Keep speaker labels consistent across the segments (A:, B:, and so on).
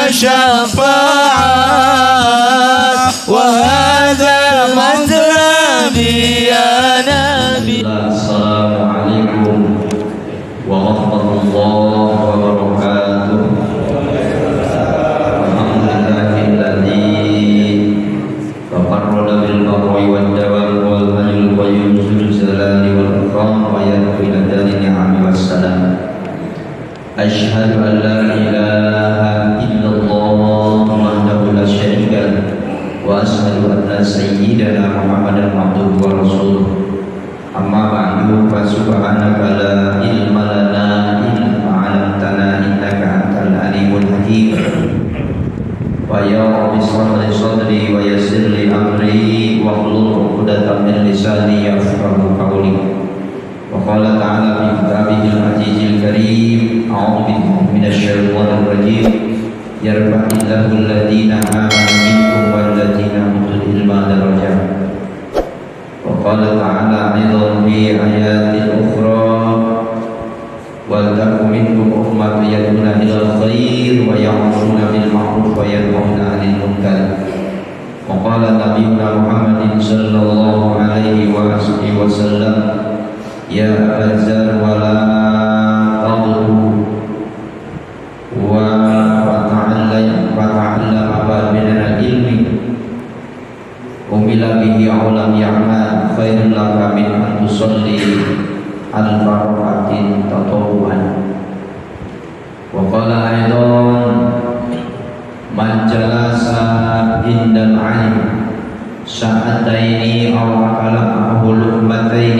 A: شفاعة وهذا مطلبي يا نبي.
B: السلام عليكم ورحمة الله وبركاته. الحمد لله الذي تفرد بالبر والدوام والحي القيوم ذو الجلال والإكرام ويدعو إلى دار النعم والسلام. أشهد أن لا إله إلا الله وحده لا شريك له وأشهد أن سيدنا محمدا عبده ورسوله. أما بعد فسبحانك لا علم لنا إلا ما علمتنا إنك أنت العليم الحكيم. ويا رب اشرح لي صدري ويسر لي أمري واحلل عقدة من لساني يفقهوا قولي. وقال تعالى في كتابه العزيز الكريم أعوذ بالله من الشيطان الرجيم يرفع الله الذين آمنوا منكم والذين أوتوا العلم درجات. وقال تعالى أيضا في آيات أخرى ولتكن منكم أمة يدعون إلى الخير ويأمرون بالمعروف وينهون عن المنكر. وقال نبينا محمد صلى الله عليه وسلم يا أبا ذر ولا تغدو وتعلم من العلم أمل به أو لم يعمل خير لك من أن تصلي ألف ركعة تطوعا. وقال أيضا من جلس عند العلم ساعتين أو أكل معه لقمتين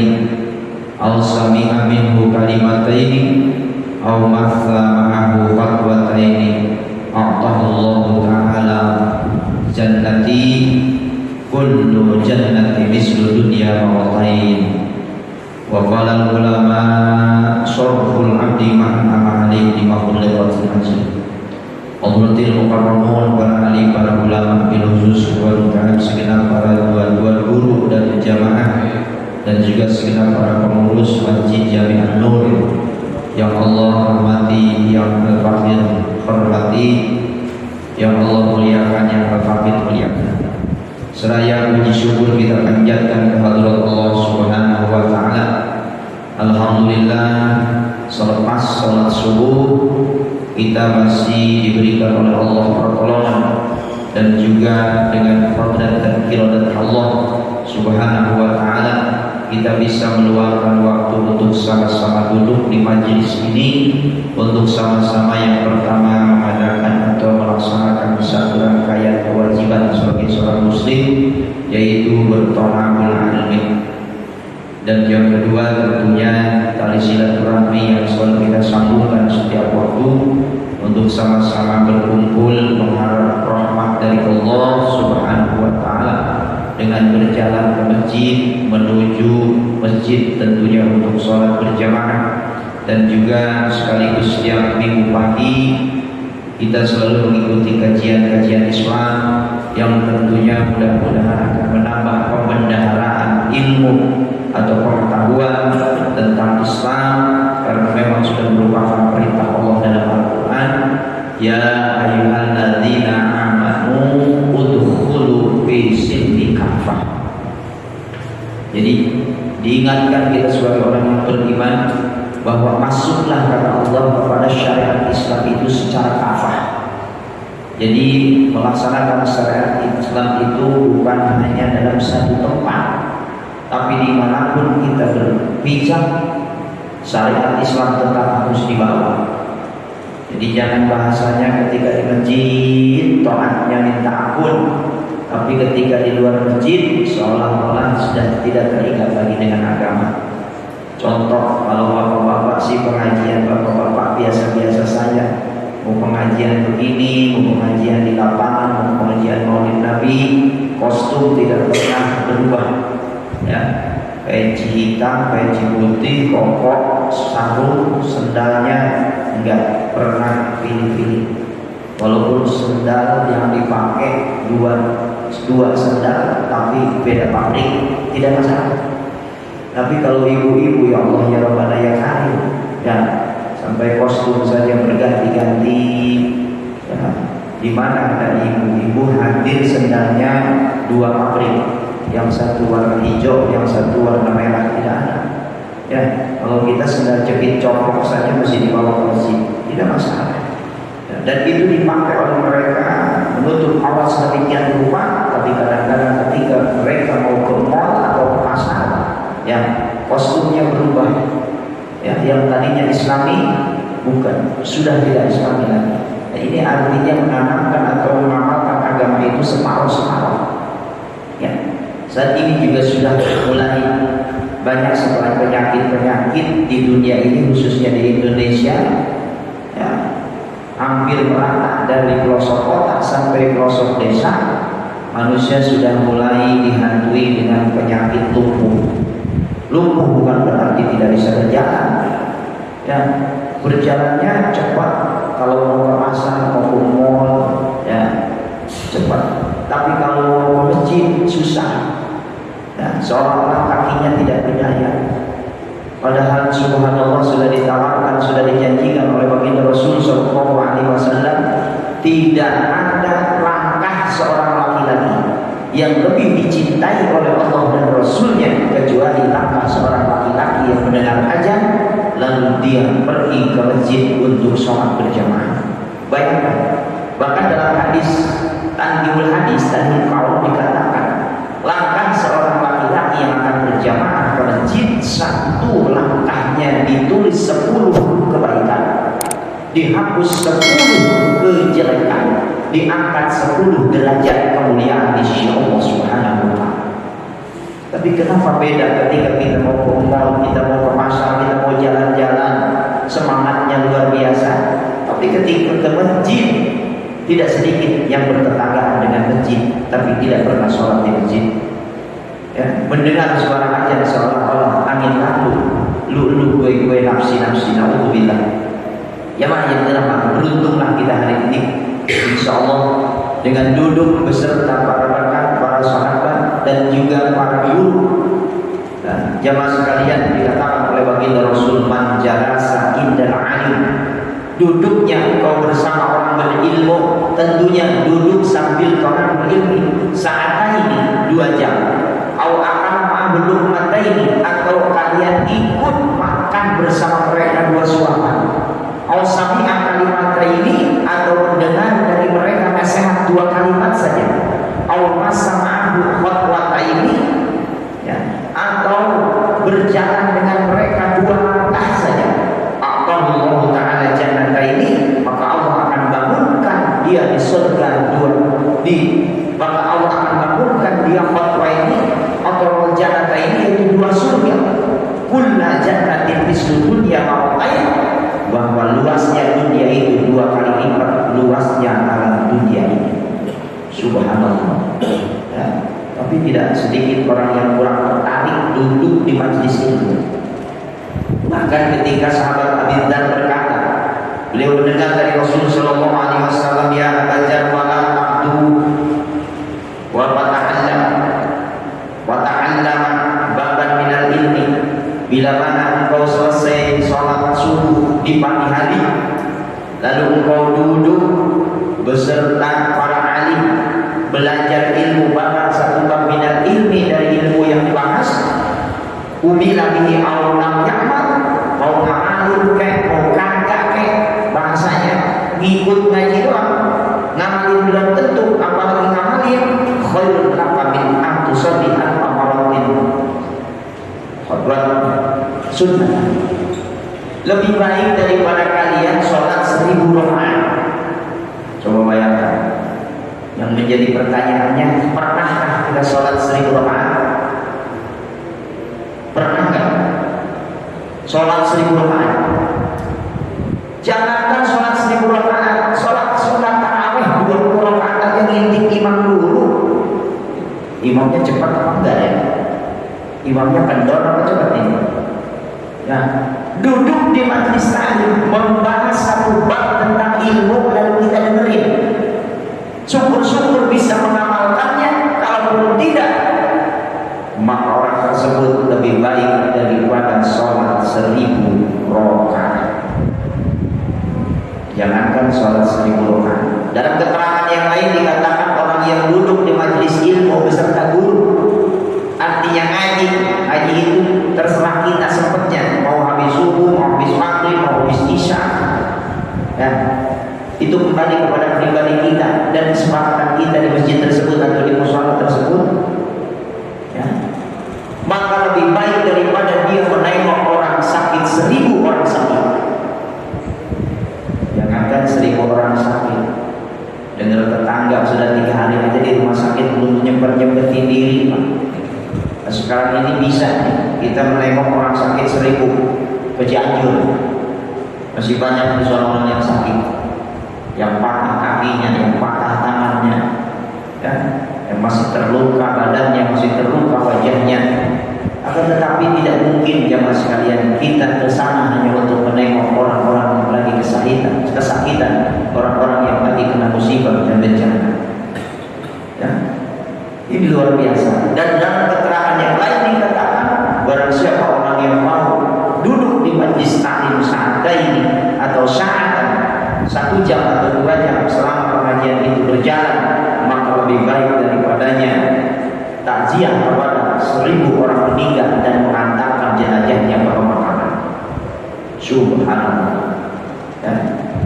B: أو سمع منه كلمتين أو مثل معه خطوتين أعطاه الله تعالى جنتي كل جنة مثل دنيا مرتين. وقال العلماء صرف العبد مهما عليه لما خلقت المسجد. Hadratil mukarramun, para alim, para ulama, bil khusus wa ta'ala segenap para tuan-tuan guru dan jamaah dan juga segenap para pengurus Masjid Jami'an Nur yang Allah hormati, yang al-fakir hormati, yang Allah muliakan, yang al-fakir muliakan. Seraya puji syukur kita panjatkan kehadirat Allah Subhanahu wa taala. Alhamdulillah, selepas salat subuh kita masih diberikan oleh Allah pertolongan dan juga dengan fadlan dan iradat Allah Subhanahu wa taala kita bisa meluangkan waktu untuk sama-sama duduk di majelis ini untuk sama-sama yang pertama mengadakan atau melaksanakan satu rangkaian kewajiban sebagai seorang muslim, yaitu bertolakul ilmi, dan yang kedua tentunya tali silaturahmi yang selalu kita sambungkan setiap waktu untuk sama-sama berkumpul mengharap rahmat dari Allah Subhanahu wa taala dengan berjalan ke masjid, menuju masjid tentunya untuk sholat berjamaah, dan juga sekaligus setiap minggu pagi kita selalu mengikuti kajian-kajian Islam yang tentunya mudah-mudahan akan menambah pembendaharaan ilmu atau pengetahuan tentang Islam, karena memang sudah merupakan perintah Allah dalam Al-Quran, ya ayyuhalladzina amanu udkhulu fi silmi kafah. Jadi diingatkan kita sebagai orang yang beriman bahwa masuklah kata Allah kepada syariat Islam itu secara kafah. Jadi melaksanakan syariat Islam itu bukan hanya dalam satu tempat, tapi dimanapun kita berpijak, syariat Islam tetap harus dibawa. Jadi jangan bahasanya ketika di masjid taatnya minta ampun, tapi ketika di luar masjid seolah-olah sudah tidak terikat lagi dengan agama. Contoh, kalau bapak-bapak sih pengajian bapak-bapak biasa-biasa saja, mau pengajian begini, mau pengajian di lapangan, mau pengajian Maulid Nabi, kostum tidak pernah berubah, ya, peci hitam, peci putih, koko, sarung, sendalnya enggak pernah pilih-pilih. Walaupun sendal yang dipakai dua sendal tapi beda pabrik, tidak masalah. Tapi kalau ibu-ibu, ya Allah ya Rabbana ya Karim, dan sampai kostum saja berganti-ganti, ya, di mana ada ibu-ibu hadir sendalnya 2 pabrik, yang satu warna hijau, yang satu warna merah, tidak ada. Ya, kalau kita sendal jepit coplok saja mesti dibawa ke masjid, tidak masalah. Ya, dan itu dipakai oleh mereka menutup aurat sedemikian rupa, tapi kadang-kadang ketika mereka mau ke mall atau ke pasar, ya kostumnya berubah. Ya, yang tadinya Islami bukan, sudah tidak Islami lagi. Nah, ini artinya menanamkan atau mengamalkan agama itu separuh-separuh. Ya, saat ini juga sudah mulai banyak sekali penyakit-penyakit di dunia ini, khususnya di Indonesia. Ya, hampir merata dari pelosok kota sampai pelosok desa. Manusia sudah mulai dihantui dengan penyakit lumpuh. Lumpuh bukan berarti tidak bisa berjalan. Ya, berjalannya cepat. Kalau mau ke pasar, mau ke mall, ya cepat. Tapi kalau mau ke masjid susah. Ya, seolah-olah kakinya tidak berdaya. Padahal subhanallah sudah ditawarkan, sudah dijanjikan oleh baginda Rasul sallallahu alaihi wasallam, tidak ada langkah seorang laki-laki yang lebih dicintai oleh Allah dan Rasulnya kecuali langkah seorang laki-laki yang mendengar azan lalu dia pergi ke masjid untuk sholat berjamaah. Bayangkan, bahkan dalam hadis Tanbihul Hadis tadi kaum dikatakan langkah seorang laki-laki yang akan berjamaah ke masjid, satu langkahnya ditulis 10 kebaikan, dihapus 10 kejelekan, diangkat 10 derajat kemuliaan di sisi Allah Subhanahu wa ta'ala. Tapi kenapa beda ketika kita mau ke mall, kita mau ke pasar, kita mau jalan-jalan, semangatnya luar biasa. Tapi ketika ke masjid, tidak sedikit yang bertetanggaan dengan masjid, tapi tidak pernah sholat di masjid. Ya, mendengar suara azan seolah-olah angin lalu, lu gue nafsi, naudzubillah. Ya ma'ayyadillah, beruntunglah kita hari ini, insya Allah dengan duduk beserta para rekan, para sahabat dan juga para guru. Nah, jamaah sekalian, dikatakan oleh baginda Rasul, man jalasa indal alim, duduknya kau bersama orang berilmu, tentunya duduk sambil orang berilmu. Saat ini 2 jam. Au akan ma'buluk mataini, atau kalian ikut makan bersama mereka 2 suara. Au sami'a kalimataini, atau mendengar dari mereka nasihat 2 kalimat saja. Au masama'ahu khutwataini, ya, atau berjalan dengan mereka 2 langkah saja. Allah Ta'ala jannata ini, maka Allah akan bangunkan dia di surga maka Allah akan bangunkan dia khutwah ini atau jannata ini, yaitu 2 surga. Kulla jannatin mislu dunya ma'atain, bahwa luasnya dunia itu 2 kali lipat luasnya alam dunia ini. Subhanallah. Ya, tapi tidak sedikit orang yang kurang tertarik duduk di majlis ini. Bahkan ketika sahabat Abi Dzar berkata, beliau mendengar dari Rasul sallallahu alaihi wasallam, ya Abu Dzar, wala abdu wa ta'allama baban minal ilmi, bila mana engkau selesai sholat subuh di pagi hari, lalu engkau duduk beserta para alim belajar ilmu, bahkan 1 bab minal ilmi, dari ilmu yang dibahas, umila bihi aw lam ya'mal, mau ngamalin kek, mau kagak kek, bahasanya ngikut ngaji doang, ngamalin belum tentu, apalagi ngamalin. Khairun laka min an tusalli alfa maratin khutbah sunnah, lebih baik daripada kalian sholat 1000 rakaat. Coba bayangkan, yang menjadi pertanyaannya, pernahkah kita sholat 1000 rakaat? Pernah nggak sholat 1000 rakaat? Jangankan sholat 1000 rakaat, sholat sunat tarawih 20 rakaat aja ngintip imam dulu. Imamnya cepat apa enggak ya? Imamnya kendor apa cepat ini? Ya, duduk di majelis taklim membahas 1 bab tentang ilmu lalu kita dengerin. Syukur-syukur bisa mengamalkannya, kalau tidak maka orang tersebut lebih baik daripada sholat 1000 rakaat. Jangankan sholat 1000 rakaat, Dalam keterangan yang lain dikatakan orang yang duduk di majelis ilmu beserta guru. Artinya ngaji itu terserah kita sempatnya, mau habis subuh, mau habis maghrib, mau habis isya. Ya, itu kembali kepada pribadi kita dan kesepakatan kita di masjid tersebut atau di mushola tersebut. Ya. Maka lebih baik daripada dia menengok orang sakit 1000 orang sakit. Jangankan 1000 orang sakit, dengar tetangga sudah 3 hari aja di rumah sakit belum nyempetin diri, Pak. Nah, sekarang ini bisa kita menengok orang sakit 1000 ke Cianjur. Masih banyak orang yang sakit, yang patah kakinya, yang patah tangannya, ya, yang masih terluka badannya, masih terluka wajahnya. Akan tetapi tidak mungkin jamaah sekalian kita ke sana hanya untuk menengok orang-orang yang lagi kesakitan, orang-orang yang lagi kena musibah dan bencana. Ya, ini luar biasa. Dan dalam keterangan yang lain dikatakan, barang siapa orang yang mau duduk di majlis taklim sa'ataini atau sa'atan 1 jam atau 2 jam selama pengajian itu berjalan, maka lebih baik daripadanya takziah kepada 1000 orang meninggal dan mengantarkan jenazahnya ke pemakaman. Subhanallah. Ya.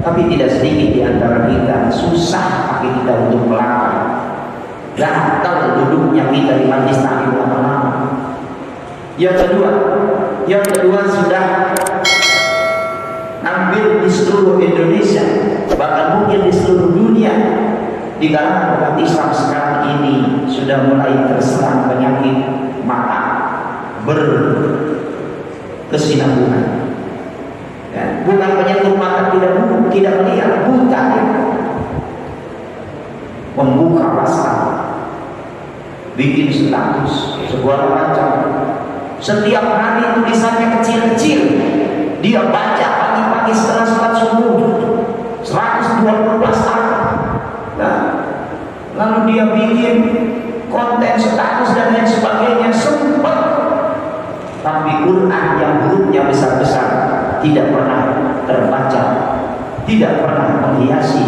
B: Tapi tidak sedikit di antara kita susah kaki kita untuk melangkah. Gatal duduknya kita di majlis taklim lama-lama. Yang kedua sudah hampir di seluruh Indonesia, bahkan mungkin di seluruh dunia, di kalangan umat Islam sekarang ini sudah mulai terserang penyakit mata berkesinambungan. Ya, bukan penyakit mata tidak melihat, buta, ya. Membuka WhatsApp, bikin status segala macam. Setiap hari tulisannya kecil-kecil. Dia baca pagi-pagi setelah sholat subuh 120 WhatsApp. Nah, lalu dia bikin konten status dan lain sebagainya, sempat. Tapi Quran yang hurufnya besar-besar tidak pernah terbaca, tidak pernah menghiasi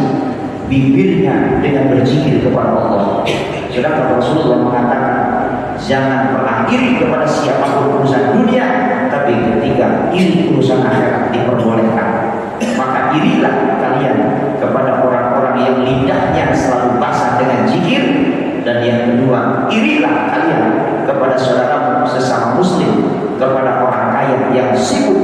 B: bibirnya dengan berzikir kepada Allah. Sedangkan Rasulullah mengatakan, jangan pernah iri kepada siapapun urusan dunia, tapi ketika iri urusan akhirat diperbolehkan, maka irilah kalian kepada orang-orang yang lidahnya selalu basah dengan zikir. Dan yang kedua, irilah kalian kepada saudara sesama muslim, kepada orang kaya yang sibuk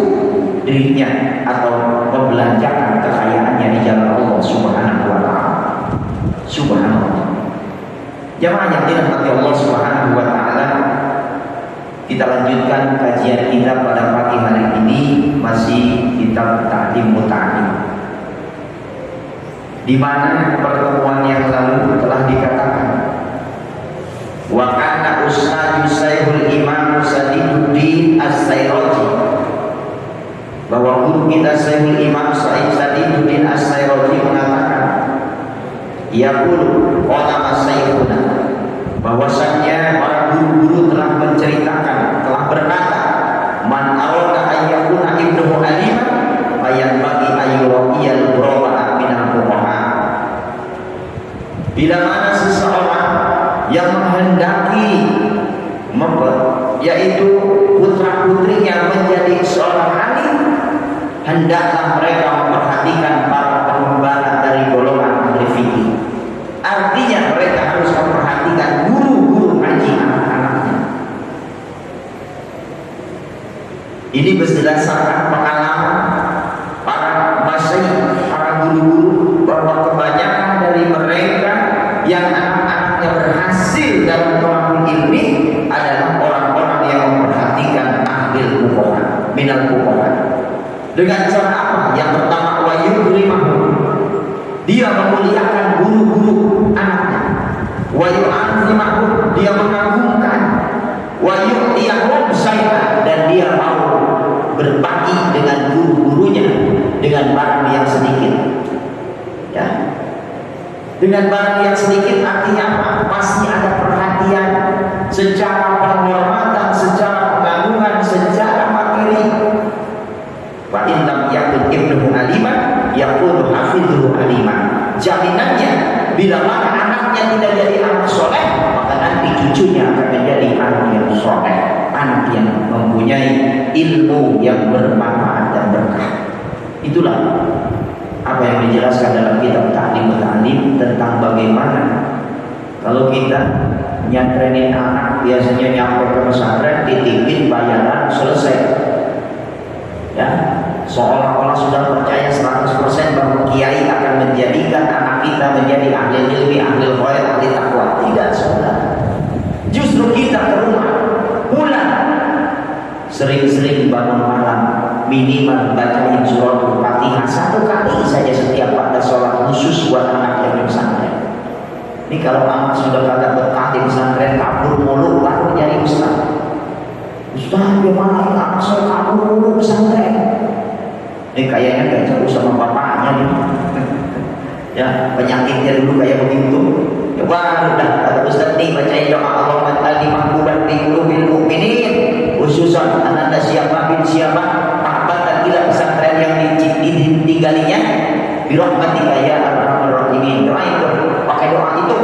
B: dirinya atau membelanjakan kekayaannya di jalan Allah Subhanahu wa ta'ala. Subhanallah. Jamaah yang dirahmati Allah Subhanahu wa ta'ala, kita lanjutkan kajian kita pada pagi hari ini, masih kitab Ta'lim Muta'lim, di mana pertemuan yang lalu telah dikatakan wa kana Ustaz Syekhul Imam Sadiduddin As-Sairaji, bahwa guru kita Syekhul Imam Sadiduddin As-Sairaji mengatakan, yaqulu qala Syekhuna, bahwasannya para guru-guru telah menceritakan, telah berkata, man arada ayyakuna ibnuhu alim bayan bagi ayyuriyal ghuraba minal fuqaha. Bila mana seseorang yang menghendaki yaitu putra-putrinya menjadi seorang alim, hendaklah mereka memperhatikan para pengembala dari golongan ahli fikih. Artinya mereka harus memperhatikan guru-guru ngaji anak-anaknya. Ini berdasarkan pengalaman para masyayikh, para guru-guru, bahwa kebanyakan dari mereka yang anak-anaknya berhasil dalam thalabul ilmi adalah orang-orang yang memperhatikan ahli fuqaha, minal fuqaha. Dengan cara apa? Yang pertama, wa yukrimahu, dia memuliakan guru-guru anaknya. Wa yu'azzimahu, dia mengagungkan. Wa yu'tiyahum syai'an, dan dia mau berbagi dengan guru-gurunya dengan barang yang sedikit. Ya. Dengan barang yang sedikit artinya apa? Pasti ada perhatian secara penghormatan, secara pengagungan, secara materi. Wa in lam yakun ibnuhu aliman yakunu hafidhuhu aliman. Jaminannya Bila mana anaknya tidak jadi anak soleh, maka nanti cucunya akan menjadi anak yang soleh, anak yang mempunyai ilmu yang bermanfaat dan berkah. Itulah apa yang dijelaskan dalam kitab Ta'lim tentang bagaimana kalau kita nyantrenin anak, biasanya nyampe ke pesantren, dititipin bayaran, selesai. Ya, seolah-olah sudah percaya 100% bahwa kiai akan menjadikan anak kita menjadi ahli ilmi, ahli khair, ahli takwa. Tidak, saudara. Justru kita ke rumah, pulang, sering-sering bangun malam, minimal bacain surat Al-Fatihah 1 kali saja setiap pada sholat, khusus buat anak yang di pesantren. Ini kalau anak sudah kagak betah di pesantren, kabur mulu, baru jadi ustaz. Ustaz, gimana anak saya kabur mulu pesantren? Ini kayaknya gak jauh sama bapaknya nih. Ya, penyakitnya dulu kayak begitu. Ya udah, kata Ustaz nih, bacain doa Allahumma tadi mahbuban bi qulubil mu'minin, khususan ananda siapa bin siapa mahbatan ila pesantren yang ditinggalinya bi rahmatika ya arhamar rahimin. Doa itu, pakai doa itu.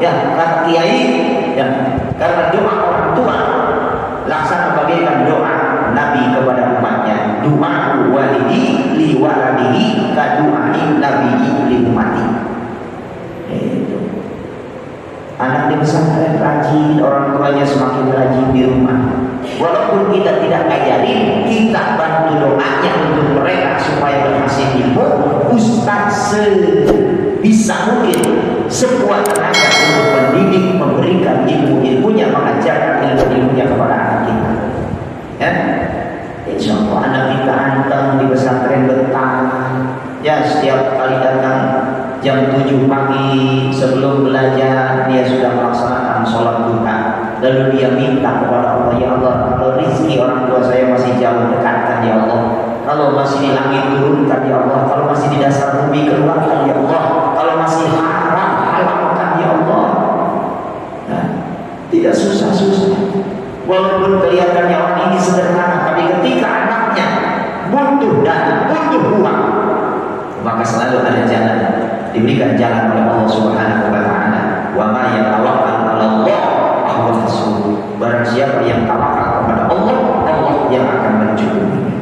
B: Ya, kata kiai, ya, karena doa orang tua laksana bagaikan doa Nabi kepada umatnya. Doa walidi li waladihi ka doa'i nabihi li ummati. Itu. Anak di pesantren rajin, orang tuanya semakin rajin di rumah. Walaupun kita tidak ngajarin, kita bantu doanya untuk mereka supaya berhasil ilmu. Ustaz sebisa mungkin sekuat tenaga untuk mendidik, memberikan ilmu-ilmunya, mengajarkan ilmu-ilmunya kepada anak kita. Ya, insya Allah anak kita anteng di pesantren betah. Ya, setiap kali datang jam 7 pagi sebelum belajar dia sudah melaksanakan sholat duha. Lalu dia minta kepada Allah, ya Allah, kalau rizki orang tua saya masih jauh, dekatkan ya Allah. Kalau masih di langit turunkan ya Allah. Kalau masih di dasar bumi keluarkan ya Allah. Kalau masih haram halalkan ya Allah. Nah, tidak susah-susah. Walaupun kelihatannya orang ini sederhana, tapi ketika anaknya butuh dan butuh uang, maka selalu ada jalan, diberikan jalan oleh Allah Subhanahu wa taala. Wa ma yatawakkal 'ala Allah fahuwa hasbuh. Barang siapa yang tawakal kepada Allah, Allah yang akan mencukupinya.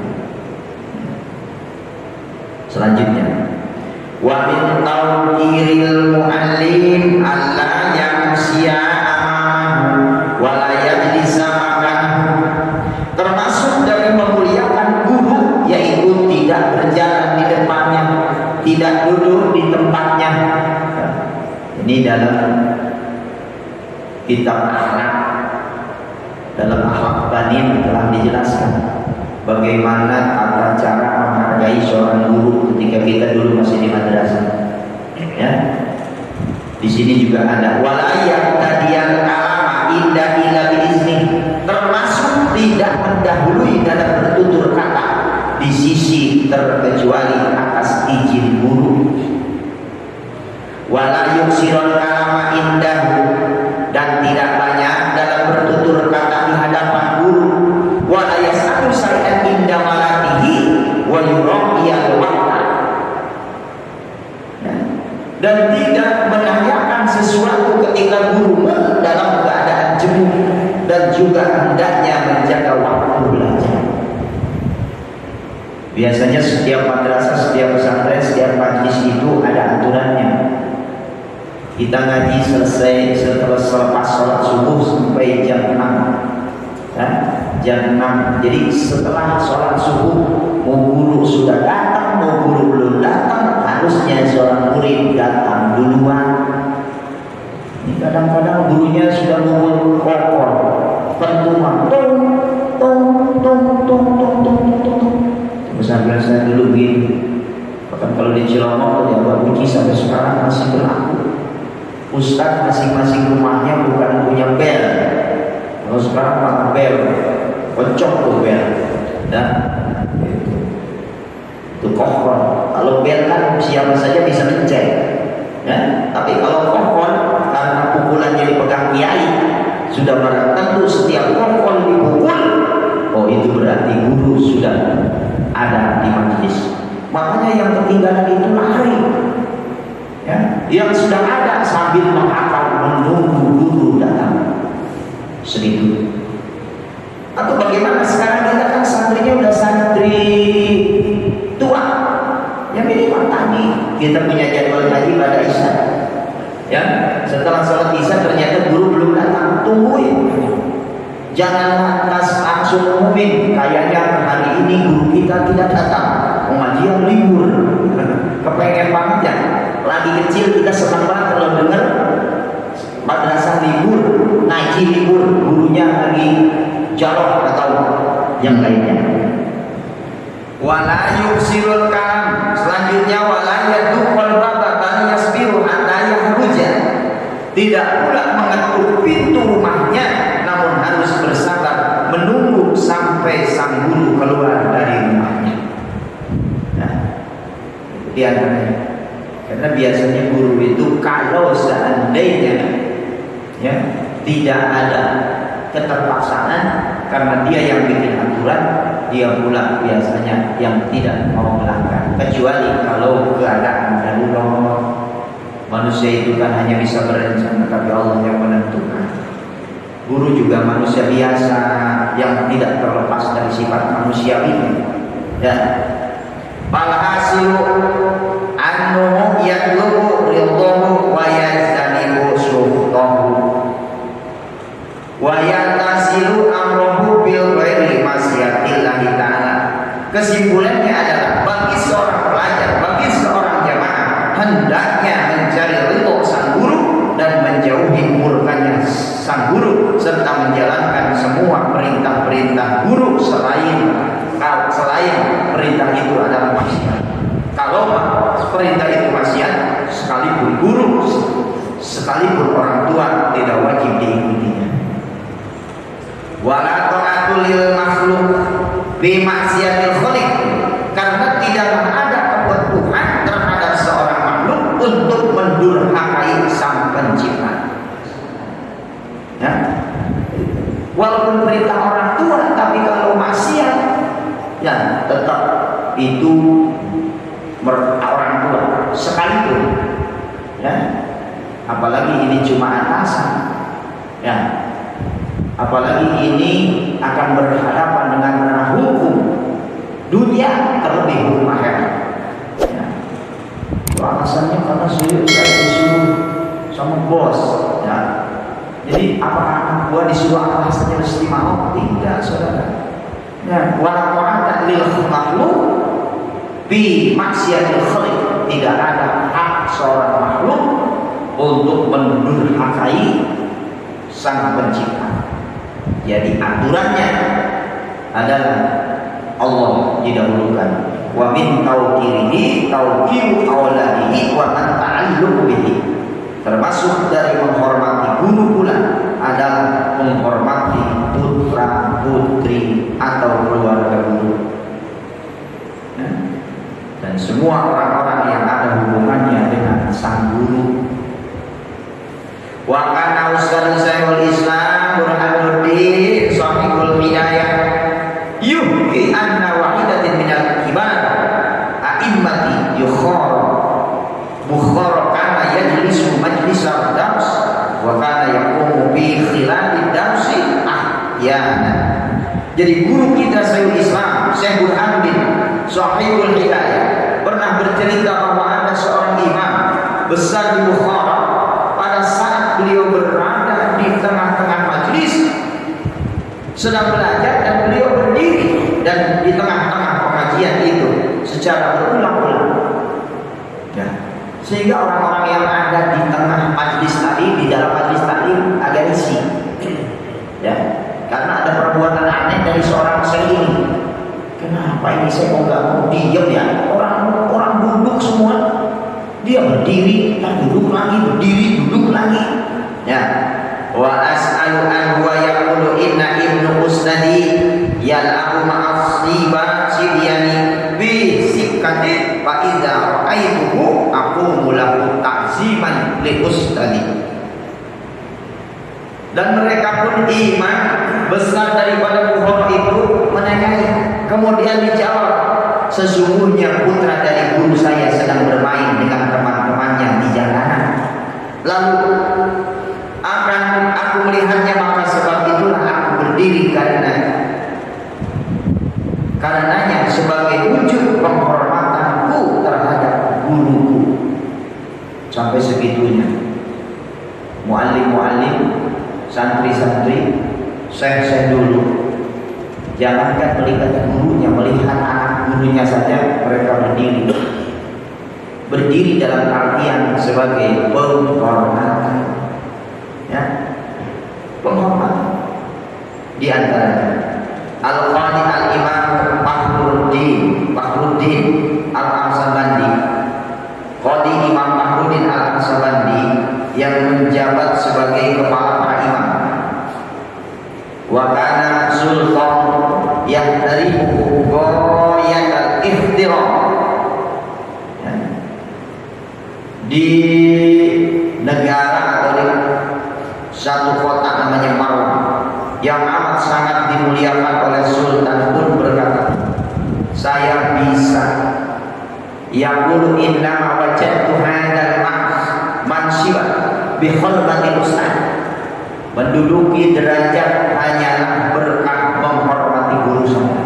B: Selanjutnya, wa min tawqiril muallim alla yamsiya amamahu wa la yajlisa makahu. Termasuk dari memuliakan guru yaitu tidak berjalan di depannya, tidak duduk di tempatnya. Ini dalam kitab akhlak, dalam akhlak banin telah dijelaskan bagaimana tata cara menghargai seorang guru ketika kita dulu masih di madrasah. Ya, di sini juga ada walayat tadian kalama indah ila biizni, termasuk tidak mendahului dalam bertutur kata di sisi terkecuali atas izin guru. Wala yuksiron kalama indahu, dan tidak banyak dalam bertutur kata di hadapan guru. Wala yas'atu syai'an inda malatihi wa yuraqiyal waqta, dan tidak menanyakan sesuatu ketika gurumu dalam keadaan jenuh, dan juga hendaknya menjaga waktu belajar. Biasanya setiap madrasah, setiap pesantren, setiap majlis itu ada aturannya. Kita ngaji selesai setelah selepas sholat subuh sampai jam 6. Ya, jam 6. Jadi setelah sholat subuh, mau guru sudah datang, mau guru belum datang, harusnya seorang murid datang duluan. Ini kadang-kadang gurunya sudah ngumpul kokor, pentuman, tong, tong, tong, tong, tong, tong, tong. Pesantren saya dulu begini. Bahkan kalau di Cilomok ya Mbak Uci sampai sekarang masih berlaku. Ustaz masing-masing rumahnya bukan punya bel. Kalau sekarang pakai bel, kocok tuh bel. Dan itu kokor. Kalau bel kan siapa saja bisa mencet. Ya, tapi kalau kokor karena pukulannya dipegang kiai, sudah barang tentu setiap kokor dipukul, oh itu berarti guru sudah ada di majlis. Makanya yang ketinggalan itu lari. Ya, yang sudah ada sambil menghafal menunggu guru datang. Segitu. Atau bagaimana sekarang kita kan santrinya udah santri tua, yang minimal tadi kita punya jadwal ngaji pada Isya. Ya, setelah sholat Isya ternyata guru belum datang, tungguin. Jangan lantas langsung umumin, kayaknya hari ini guru kita tidak datang, pengajian libur. Kepengen banget ya. Lagi kecil kita senang banget kalau dengar madrasah libur, ngaji libur, gurunya lagi jalok atau yang lainnya. Wala yuksirul kalam, selanjutnya wala yadukul baba bal yasbiru hatta yahruja. Tidak pula mengetuk pintu rumahnya, namun harus bersabar menunggu sampai sang guru keluar dari rumahnya. Nah, itu antaranya. Karena biasanya guru itu kalau seandainya ya tidak ada keterpaksaan karena dia yang bikin aturan, dia pula biasanya yang tidak mau melanggar, kecuali kalau keadaan darurat. Manusia itu kan hanya bisa berencana, tapi Allah yang menentukan. Guru juga manusia biasa yang tidak terlepas dari sifat manusiawi. Ya, palhasilu annu yatlubu ridhahu wa yajtanibu sukhtahu wa yantasilu amruhu bil ghairi masyiatillahi ta'ala. Kesimpulannya adalah bagi seorang pelajar, bagi seorang jamaah, hendaknya mencari ridho sang guru dan menjauhi murkanya sang guru, serta menjalankan semua perintah-perintah guru selain perintah itu adalah maksiat. Kalau perintah itu maksiat, sekalipun guru, sekalipun orang tua tidak wajib diikutinya. Wala ta'atul lil makhluk bi maksiatil khaliq, karena tidaklah ada kebutuhan terhadap seorang makhluk untuk mendurhakai sang pencipta. Ya. Walaupun perintah orang tua, tapi kalau maksiat, ya tetap itu orang tua sekalipun. Ya. Apalagi ini cuma atasan. Ya. Apalagi ini akan berhadapan dengan ranah hukum dunia, terlebih hukum akhirat. Ya. Alasannya karena saya disuruh sama bos. Ya. Jadi apakah anak gua disuruh alasannya mesti mau? Tidak, saudara. Ya, wala ta'ata lil makhluk bi maksiatil khaliq. Tidak ada hak seorang makhluk untuk mendurhakai sang pencipta. Jadi aturannya adalah Allah didahulukan. Wa min tawqirihi tawqiru awladihi wa man ta'alluqu bihi. Termasuk dari menghormati guru pula adalah menghormati putra putri atau keluarga guru. Dan semua orang-orang yang ada hubungannya dengan sang guru. Wa kana ustadz Syekhul Islam Burhanuddin Shahibul Hidayah yuhki anna wahidatin minal kibar a'immati Bukhara kana yajlisu majlisal dars wa kana yaqumu bi khilal darsi ahyana. Jadi guru kita Syekhul Islam Syekh Burhanuddin Shahibul Hidayah pernah bercerita bahwa ada seorang imam besar di Bukhara. Pada saat beliau berada di tengah-tengah majlis sedang belajar, dan beliau berdiri dan di tengah-tengah pengajian itu secara berulang-ulang. Ya. Sehingga orang-orang yang ada di tengah majlis tadi, di dalam majlis tadi agak risih. Ya. Karena ada perbuatan aneh dari seorang syekh ini. Kenapa ini saya kok nggak mau diam ya? Orang duduk semua. Dia berdiri, dan duduk lagi, berdiri, duduk lagi. Ya. Wa as'alu an huwa yaqulu inna ibnu usnadi yal'abu ma'asiba sibyani bi sikati fa idza ra'aituhu aqumu lahu ta'ziman li ustadi. Dan mereka pun iman besar daripada Bukhara itu menanyai, kemudian dijawab, sesungguhnya putra dari guru saya sedang bermain dengan teman-temannya di jalanan. berdiri karenanya sebagai wujud penghormatanku terhadap guruku. Sampai segitunya muallim, santri-santri, syekh dulu jangankan melihat gurunya, melihat anak gurunya saja mereka berdiri dalam artian sebagai penghormatan, ya, penghormatan. Di antaranya Al-Qadi Al-Imam Fakhruddin Al-Arsabandi, Qadi Imam Fakhruddin Al-Arsabandi yang menjabat sebagai kepala para imam. Wa kana sultan yahtarimu ghayat al-ihtiram. Di negara atau di satu kota namanya Marwah yang amat sangat dimuliakan oleh sultan pun berkata, saya bisa yaqulu inna wajadtu hadzal manshiba bi khulmatil ustaz, menduduki derajat hanyalah berkah menghormati guru saya.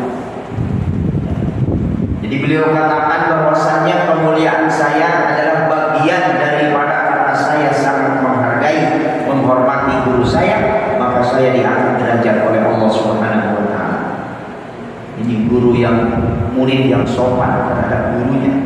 B: Jadi beliau katakan bahwasannya kemuliaan saya adalah bagian daripada karena saya sangat menghargai, menghormati guru saya, maka saya diangkat derajat oleh Allah Subhanahu wa taala. Ini guru yang murid yang sopan terhadap gurunya,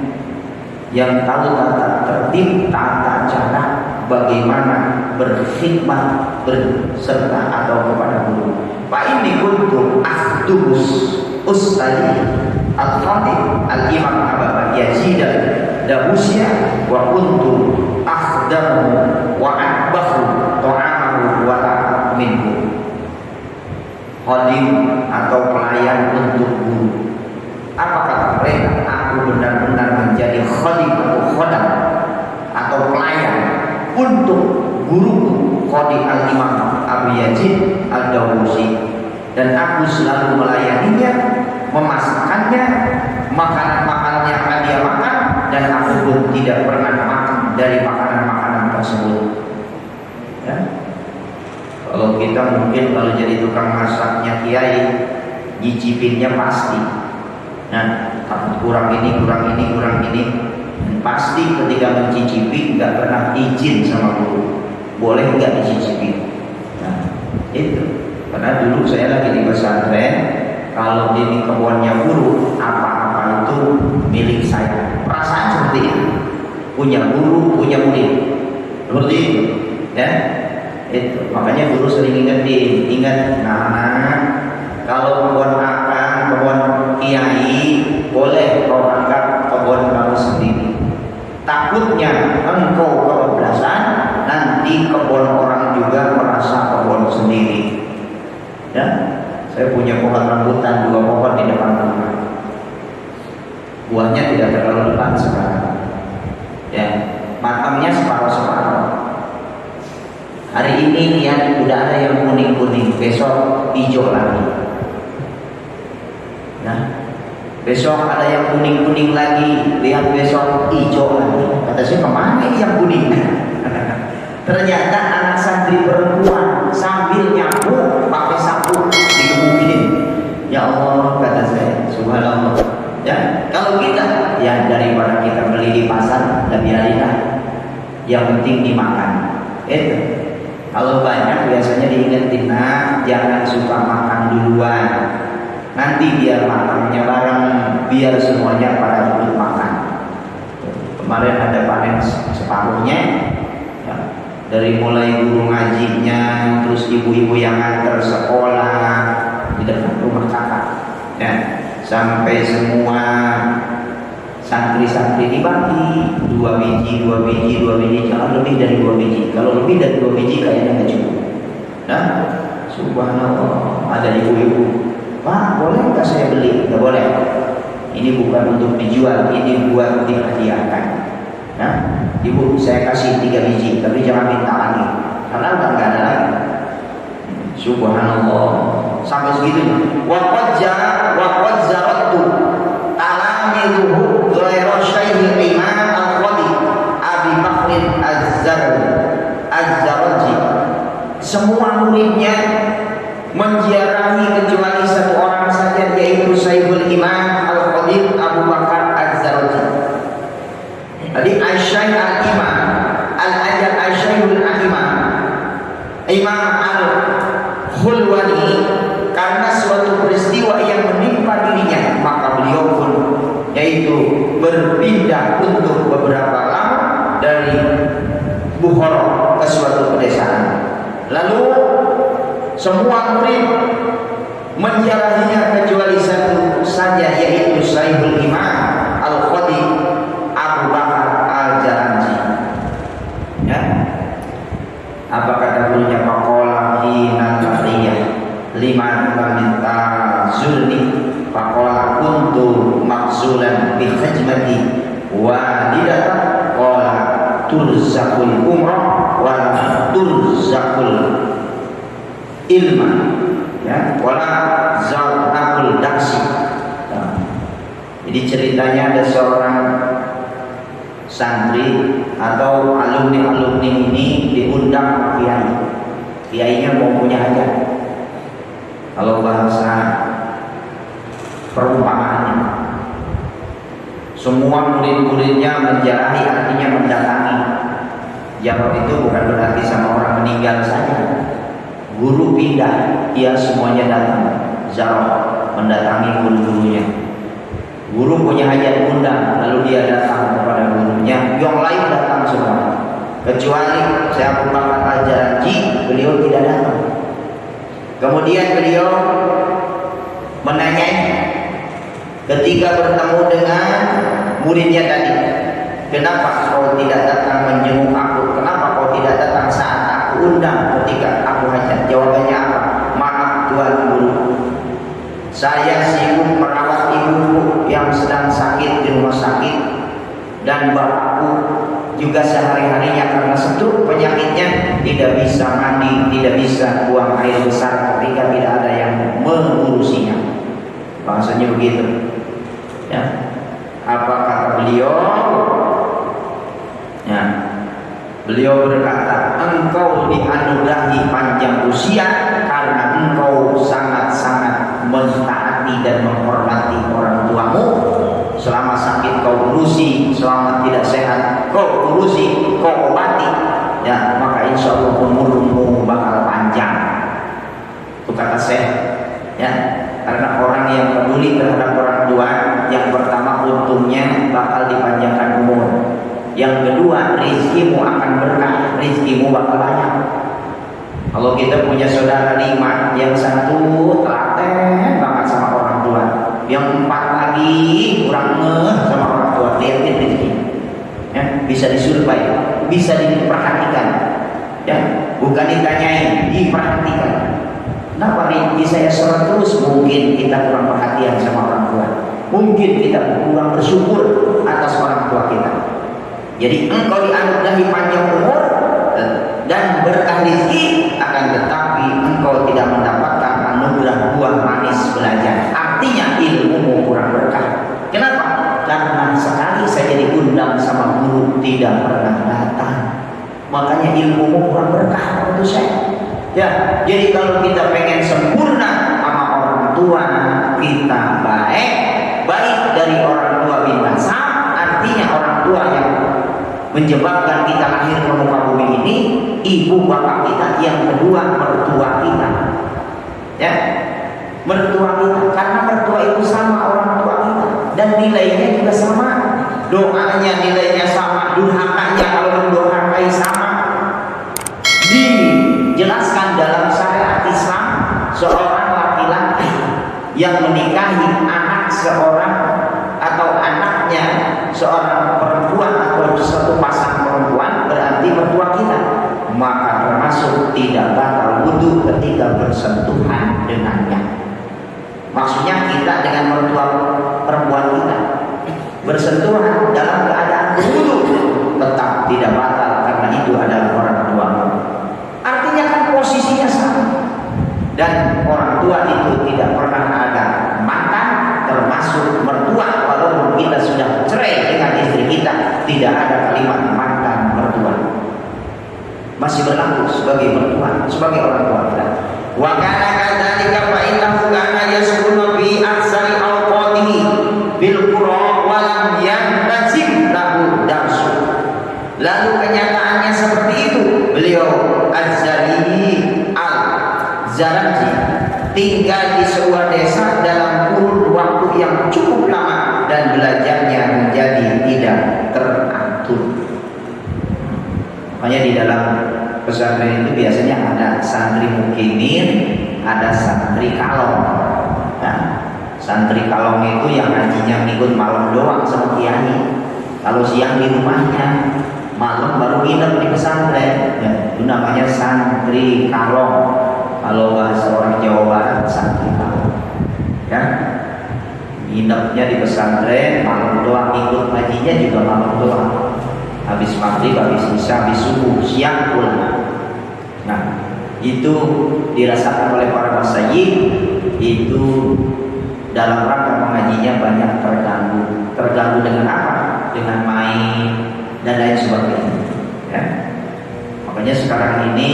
B: yang tahu tata tertib, tata cara bagaimana berkhidmat berserta atau kepada guru. Fa inni kuntu akhdubus ustadi Al-Khatib Al-Imam Abu Bakar Yazid Dawusya wa kuntu akhdamu wa akbahu ta'amahu wa minhu. Khadim atau pelayan untuk guru. Apa kata mereka? Aku benar-benar menjadi khadim atau khodam atau pelayan untuk guruku Qadi Al-Imam Abu Yazid Ad-Dawusi, dan aku selalu melayaninya, memasakkannya, makanan-makanan yang akan dia makan, dan aku pun tidak pernah makan dari makanan-makanan tersebut. Ya. Kalau kita mungkin kalau jadi tukang masaknya kiai, nyicipinnya pasti. Nah, kurang ini, dan pasti ketika mencicipi nggak pernah izin sama guru, boleh nggak dicicipi. Nah, itu karena dulu saya lagi di pesantren, kalau ini kebunnya guru, apa-apa itu milik saya. Perasaan seperti itu, punya guru, punya murid, seperti itu, ya. Itu makanya guru sering ingat, nah, kalau kebun akan, kebun kiai, boleh kau anggap kebun kamu sendiri. Takutnya engkau kebablasan, nanti kebun orang juga merasa kebun sendiri. Ya, saya punya pohon rambutan 2 pohon di depan rumah. Buahnya tidak terlalu lebat sekarang. Ya, matangnya separuh-separuh. Hari ini lihat udah ada yang kuning-kuning, besok hijau lagi. Nah, besok ada yang kuning-kuning lagi, lihat besok hijau lagi. Kata saya, kemana ini yang kuning? Ternyata anak santri perempuan sambil nyapu pakai sapu dikebukin. Ya Allah, kata saya, subhanallah. Ya, kalau kita, ya daripada kita beli di pasar, dan biarinlah. Yang penting dimakan. Itu. Kalau banyak biasanya diingetin, nah jangan suka makan duluan. Nanti biar makannya bareng, biar semuanya pada ikut makan. Kemarin ada panen separuhnya, ya, dari mulai guru ngajinya, terus ibu-ibu yang nganter sekolah di depan rumah kakak, ya, sampai semua santri-santri dibagi 2 biji, jangan lebih dari 2 biji. Kalau lebih dari 2 biji kayaknya nggak cukup. Nah, subhanallah, ada ibu-ibu, Pak, boleh nggak saya beli? Nggak boleh. Ini bukan untuk dijual, ini buat dihadiahkan. Nah, ibu saya kasih 3 biji, tapi jangan minta lagi, karena udah nggak ada lagi. Subhanallah, sampai segitunya. Waqad zaratu talamizuhu ghairu syai'il imam al-Qadi Abi Bakrin Az-Zarraji. Semua muridnya menziarahi berpindah untuk beberapa lama dari Bukhara ke suatu pedesaan. Lalu semua murid menjarahinya kecuali satu saja, yaitu Syekhul Imam Al-Khatib Abu Bakar Al-Jalanji. Ya. Apa kata gurunya? Faqala hina tariyah liman minta zulmi faqala kuntu makzulan bi khajmati walidatan qala turzaqul umrah wa turzaqul ilma, ya, wala zaqul daksi. Jadi ceritanya ada seorang santri atau alumni ini diundang kiai. Kiainya mau punya hajat. Kalau bahasa perumpamaannya, semua murid-muridnya menjarahi, artinya mendatangi. Jarot itu bukan berarti sama orang meninggal saja. Guru pindah, ia semuanya datang. Jarot mendatangi guru-gurunya. Guru punya hajat undang, lalu dia datang kepada gurunya. Yang lain datang semua, kecuali saya Abu Bakar Al-Jalanji, beliau tidak datang. Kemudian beliau menanyai ketika bertemu dengan muridnya tadi, kenapa kau tidak datang menjenguk aku? Kenapa kau tidak datang saat aku undang ketika aku hajat? Jawabannya apa? Maaf Tuan Guru, saya sibuk merawat ibuku yang sedang sakit di rumah sakit, dan bapakku juga sehari-harinya karena stroke penyakitnya tidak bisa mandi, tidak bisa buang air besar ketika tidak ada yang mengurusinya. Bahasanya begitu. Ya. Apa kata beliau? Ya. Beliau berkata, engkau dianugerahi panjang usia karena engkau sangat-sangat mentaati dan menghormati orang tuamu. Selama sakit kau urusi, selama tidak sehat kau urusi, kau obati, ya, maka insya Allah umurmu bakal panjang. Itu kata Syekh, ya. Karena orang yang peduli terhadap orang tua, yang pertama untungnya bakal dipanjangkan umur. Yang kedua, rizkimu akan berkah, rizkimu bakal banyak. Kalau kita punya saudara 5, yang satu telaten banget sama orang tua, yang 4 lagi kurang ngeh sama orang tua, lihatin rezeki, ya, bisa disurvei, bisa diperhatikan, ya, bukan ditanyain, diperhatikan. Kenapa rezeki saya seret terus? Mungkin kita kurang perhatian sama orang tua, mungkin kita kurang bersyukur atas orang tua kita. Jadi engkau dianugerahi panjang umur dan berkah rezeki, akan tetapi engkau tidak mendapatkan anugerah buah manis belajar. Artinya ilmumu kurang berkah. Kenapa? Karena sekali saja diundang sama guru tidak pernah datang. Makanya ilmumu kurang berkah menurut saya. Ya, jadi kalau kita pengen sempurna sama orang tua kita baik dari orang tua binasa, artinya orang tua yang menyebabkan kita lahir ke muka bumi ini, ibu bapak kita, yang kedua mertua kita, ya, mertua kita, karena mertua itu sama orang tua kita dan nilainya juga sama, doanya nilainya sama, durhakanya kalau mendurhakai sama. Dijelaskan dalam syariat Islam, seorang laki-laki yang menikahi anak seorang atau anaknya seorang perempuan atau satu pasang perempuan, berarti mertua kita, maka termasuk tidak batal wudu ketika bersentuhan dengannya. Maksudnya kita dengan mertua perempuan kita bersentuhan dalam keadaan berwudu tetap tidak batal karena itu adalah orang tua. Artinya kan posisinya sama, dan orang tua itu tidak pernah ada mantan, termasuk mertua. Walaupun kita sudah cerai dengan istri kita, tidak ada kalimat mantan mertua, masih berlaku sebagai mertua, sebagai orang tua kita. Wa kana kadzalika fa innahu kana yaskunu fi aksari awqatihi bil qura wa lam yantajib lahu darsu. Lalu kenyataannya seperti itu. Beliau Az-Zalanji tinggal di sebuah desa dalam kurun waktu yang cukup lama dan belajarnya menjadi pesantren itu biasanya ada santri mukinin, ada santri kalong. Nah, santri kalong itu yang ngajinya ngikut malam doang sama kiai. Kalau siang di rumahnya, malam baru nginep di pesantren. Ya, itu namanya santri kalong. Kalau bahasa orang Jawa Barat, santri kalong. Ya, nginepnya di pesantren, malam doang, ikut ngajinya juga malam doang. Habis maghrib, habis isya, habis subuh, siang pulang. Nah, itu dirasakan oleh para masyayikh, itu dalam rangka mengajinya banyak terganggu. Terganggu dengan apa? Dengan main dan lain sebagainya. Ya. Makanya sekarang ini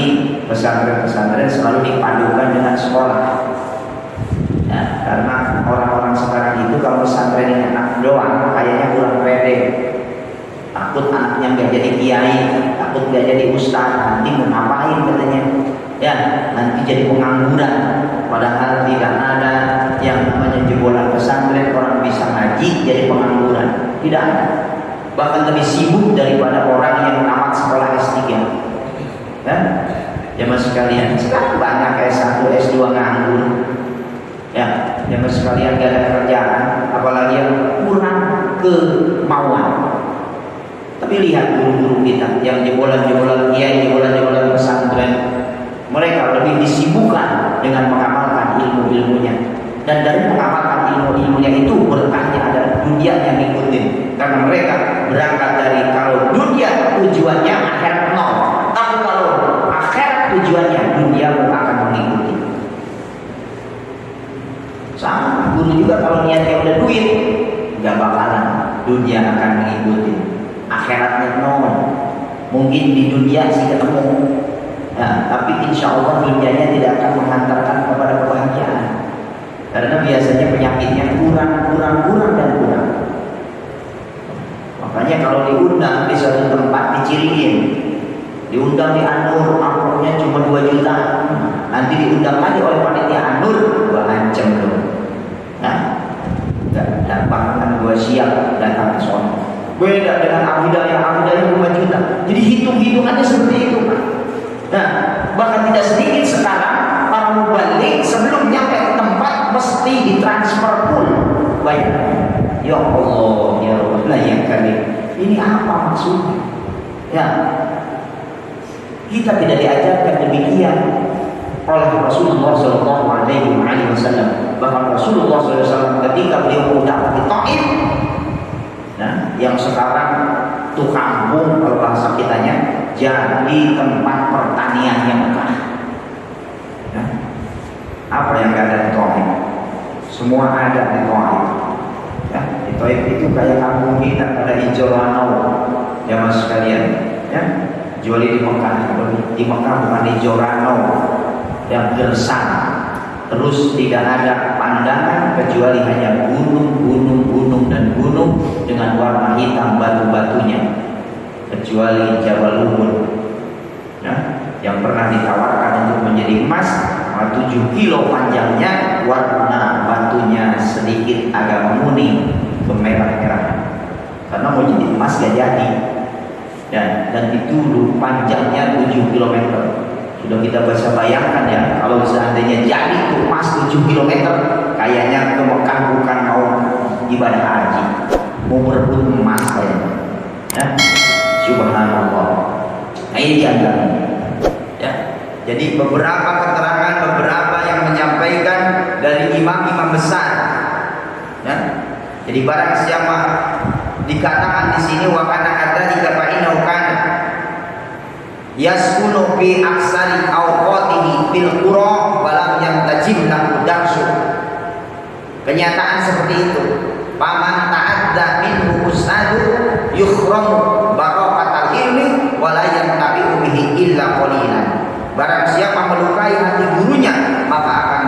B: pesantren-pesantren selalu dipadukan dengan sekolah. Ya, karena orang-orang sekarang itu kalau pesantren anak doang, kayaknya kurang pede. Takut anaknya nggak jadi kiai, takut nggak jadi ustaz, nanti mau ngapain katanya? Ya, nanti jadi pengangguran. Padahal tidak ada yang namanya jebolan pesantren orang bisa ngaji jadi pengangguran. Tidak ada. Bahkan lebih sibuk daripada orang yang tamat sekolah S3. Ya, jamaah sekalian, sekarang banyak S1, S2 nganggur. Ya, jamaah sekalian gak ada kerjaan, apalagi yang kurang kemauan. Tapi lihat guru-guru kita yang jebolan-jebolan kiai, jebolan-jebolan pesantren, mereka lebih disibukkan dengan mengamalkan ilmu-ilmunya. Dan dari mengamalkan ilmu-ilmunya itu berkahnya adalah dunia yang ngikutin. Karena mereka berangkat dari kalau dunia tujuannya akhirat nol, tapi kalau akhirat tujuannya dunia akan mengikuti. Sama guru juga kalau niatnya udah duit, gak bakalan dunia akan mengikuti. Akhiratnya nol. Mungkin di dunia sih ketemu, nah, tapi insya Allah dunianya tidak akan menghantarkan kepada kebahagiaan. Karena biasanya penyakitnya kurang dan kurang. Makanya kalau diundang di suatu tempat diciriin, diundang di Anur, amplopnya cuma 2 juta. Nanti diundang lagi oleh panitia Anur, gua ancam lu. Nah, gak bakalan gua siap datang ke sana. Beda dengan Abidaya 5 juta. Jadi hitung-hitungannya seperti itu, Pak. Nah, bahkan tidak sedikit sekarang para mubalik sebelum nyampe ke tempat mesti ditransfer full bayar. Ya Allah, ya Allah, ya Karim. Ini apa maksudnya? Ya, kita tidak diajarkan demikian oleh Rasulullah SAW. Bahkan Rasulullah SAW ketika beliau berdakwah di Taif, nah, yang sekarang tuh kampung kalau bahasa kitanya jadi tempat pertanian yang megah. Nah, apa yang gak ada di Taif? Semua ada di Taif. Ya, di Taif itu kayak kampung kita, ada hijau lanau. Ya mas sekalian, ya, juali di Mekah. Di Mekah bukan hijau lanau yang gersang. Terus tidak ada pandangan kecuali hanya gunung dan gunung dengan warna hitam batu-batunya, kecuali Jabal Uhud, ya, yang pernah ditawarkan untuk menjadi emas 7 kilo panjangnya, warna batunya sedikit agak menguning kemerah-merah karena mau jadi emas gak jadi. Dan itu panjangnya 7 km. Sudah kita bisa bayangkan ya, kalau seandainya jadi itu emas 7 km, kayaknya ke Mekah bukan mau ibadah haji, mau berebut emas kayaknya. Ya, subhanallah. Nah, ini diantaranya. Ya, jadi beberapa keterangan, beberapa yang menyampaikan dari imam-imam besar. Ya, jadi barang siapa dikatakan di sini wakana ada jika fa'inau kana yaskunu fi aksari awqatihi fil qura walam yantajib lahu darsu. Kenyataan seperti itu. Paman ta'adda minhu ustadu yukhramu barakatal ilmi wala yantabi'u bihi illa qalilan. Barang siapa melukai hati gurunya, maka akan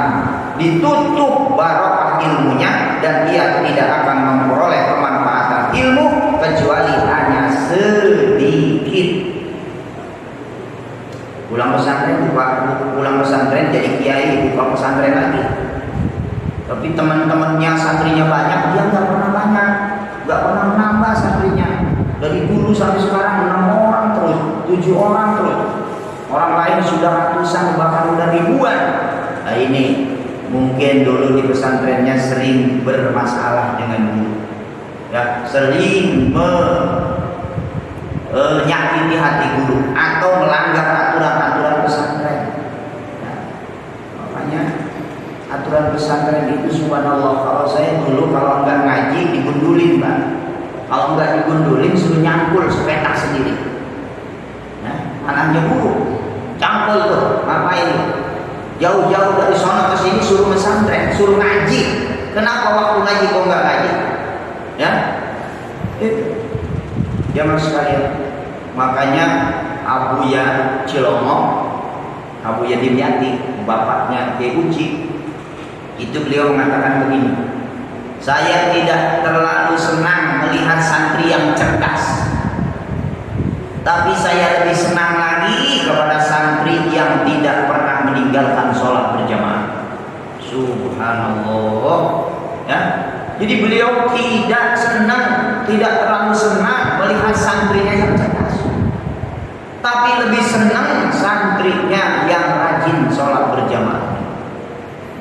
B: ditutup barakah ilmunya dan dia tidak akan memperoleh kemanfaatan ilmu kecuali hanya sedikit. Pulang pesantren jadi kiai, bukan pesantren lagi. Tapi teman-temannya santrinya banyak, dia nggak pernah banyak, nggak pernah menambah santrinya. Dari dulu sampai sekarang 6 orang terus, 7 orang terus.
C: Orang lain sudah ratusan bahkan udah ribuan. Nah ini mungkin dulu di pesantrennya sering bermasalah dengan guru, ya, sering menyakiti hati guru atau melanggar aturan-aturan pesantren. Ya, makanya aturan pesantren itu subhanallah, kalau saya dulu kalau nggak ngaji digundulin, Pak. Kalau nggak digundulin suruh nyangkul sepetak sendiri. Nah, anaknya guru cangkul tuh, ngapain? Jauh-jauh dari sana ke sini suruh pesantren, suruh ngaji. Kenapa waktu ngaji kok nggak ngaji? Ya, itu. Jamaah sekalian, makanya Abuya Cilongok, Abuya Dimyati, bapaknya Kiai Uci, itu beliau mengatakan begini, saya tidak terlalu senang melihat santri yang cerdas, tapi saya lebih senang lagi kepada santri yang tidak pernah meninggalkan sholat berjamaah. Subhanallah, ya. Jadi beliau tidak senang, tidak terlalu senang melihat santrinya yang cerdas, tapi lebih senang santrinya yang rajin sholat berjamaah.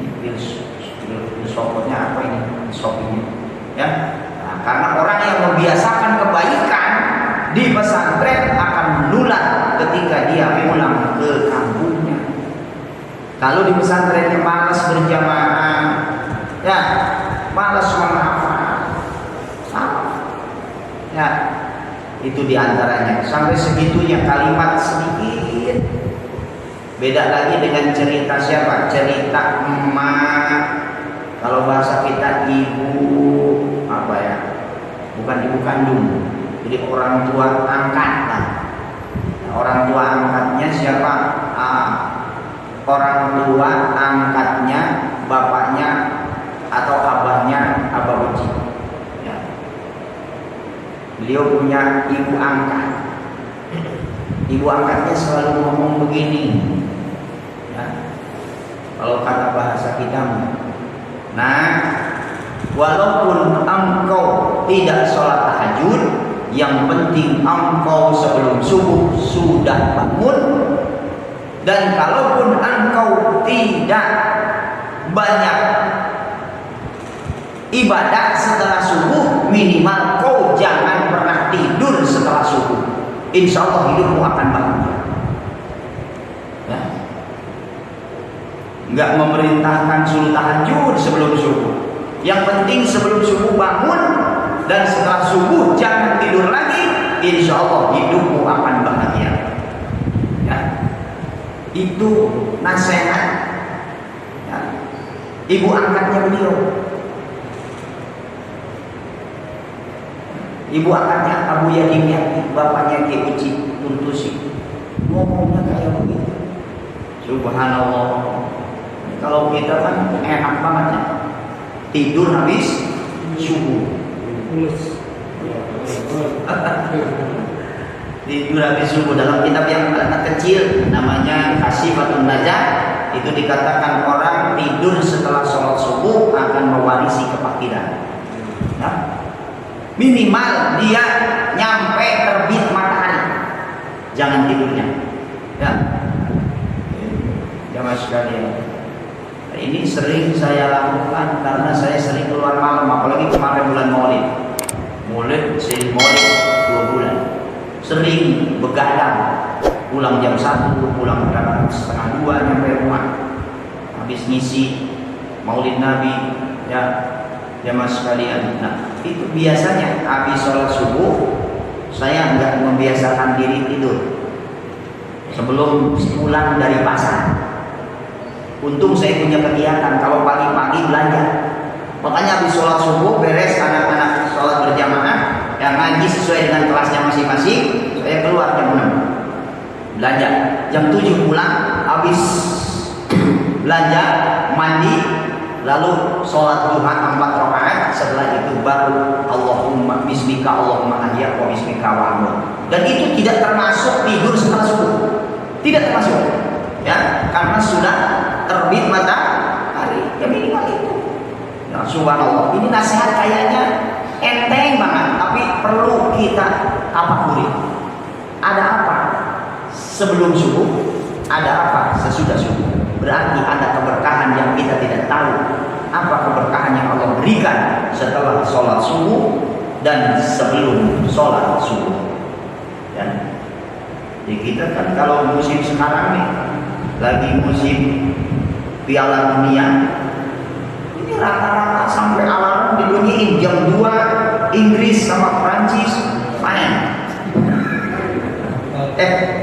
C: Ini filsafatnya apa ini? Filosofinya, ya. Nah, karena orang yang membiasakan kebaikan di pesantren akan menular ketika dia pulang ke kampungnya. Kalau di pesantrennya malas berjamaah, ya, malas menghafal, ya, itu diantaranya. Sampai segitunya kalimat sedikit. Beda lagi dengan cerita siapa? Cerita emak. Kalau bahasa kita ibu apa ya? Bukan ibu kandung. Jadi orang tua angkat lah. Orang tua angkatnya siapa? Orang tua angkatnya bapaknya atau abahnya Abah Uci. Ya. Beliau punya ibu angkat. Ibu angkatnya selalu ngomong begini. Ya. Kalau kata bahasa kita, nah, walaupun engkau tidak sholat tahajud, yang penting engkau sebelum subuh sudah bangun. Dan kalaupun engkau tidak banyak ibadah setelah subuh, minimal kau jangan pernah tidur setelah subuh. Insya Allah hidupmu akan bahagia. Ya. Enggak memerintahkan suruh tahajud sebelum subuh. Yang penting sebelum subuh bangun, dan setelah subuh jangan tidur lagi. Insya Allah hidupmu akan bahagia. Ya. Itu nasihat, ya, ibu angkatnya beliau. Ibu angkatnya Abu Yadimyati, bapaknya Kiai Uci Tuntusi, ngomongnya kayak begitu. Subhanallah. Kalau kita kan enak banget ya, tidur habis subuh. Tidur habis subuh. Dalam kitab yang anak kecil namanya Kasifatun Najah, itu dikatakan orang tidur setelah sholat subuh akan mewarisi kefakiran. Ya. Minimal dia nyampe terbit matahari, jangan tidurnya. Ya, jamaah sekalian, ini sering saya lakukan karena saya sering keluar malam, apalagi kemarin bulan Maulid. Maulid 2 bulan. Sering begadang, pulang jam 1, pulang jam setengah 2, nyampe rumah habis ngisi Maulid Nabi, ya, jamaah sekalian. Nah, itu biasanya habis sholat subuh saya enggak membiasakan diri tidur sebelum pulang dari pasar. Untung saya punya kegiatan, kalau pagi-pagi belanja. Makanya habis sholat subuh beres anak-anak sholat berjamaah, yang ngaji sesuai dengan kelasnya masing-masing, saya keluar jam 6 belanja, jam 7 pulang, habis belanja, mandi, lalu sholat duha 4 rakaat. Setelah itu baru Allahumma bismika Allahumma ahya wa bismika wa amut. Dan itu tidak termasuk tidur setelah subuh, tidak termasuk, ya, karena sudah terbit matahari. Ya minimal itu. Ya, subhanallah, ini nasihat kayaknya enteng banget, tapi perlu kita apakuri. Ada apa sebelum subuh? ada apa sesudah subuh? Berarti ada keberkahan yang kita tidak tahu. Apa keberkahan yang Allah berikan setelah sholat subuh dan sebelum sholat subuh? Ya. Jadi kita kan kalau musim sekarang nih, lagi musim Piala Dunia, ini rata-rata sampai alarm dibunyiin jam 2 Inggris sama Prancis main.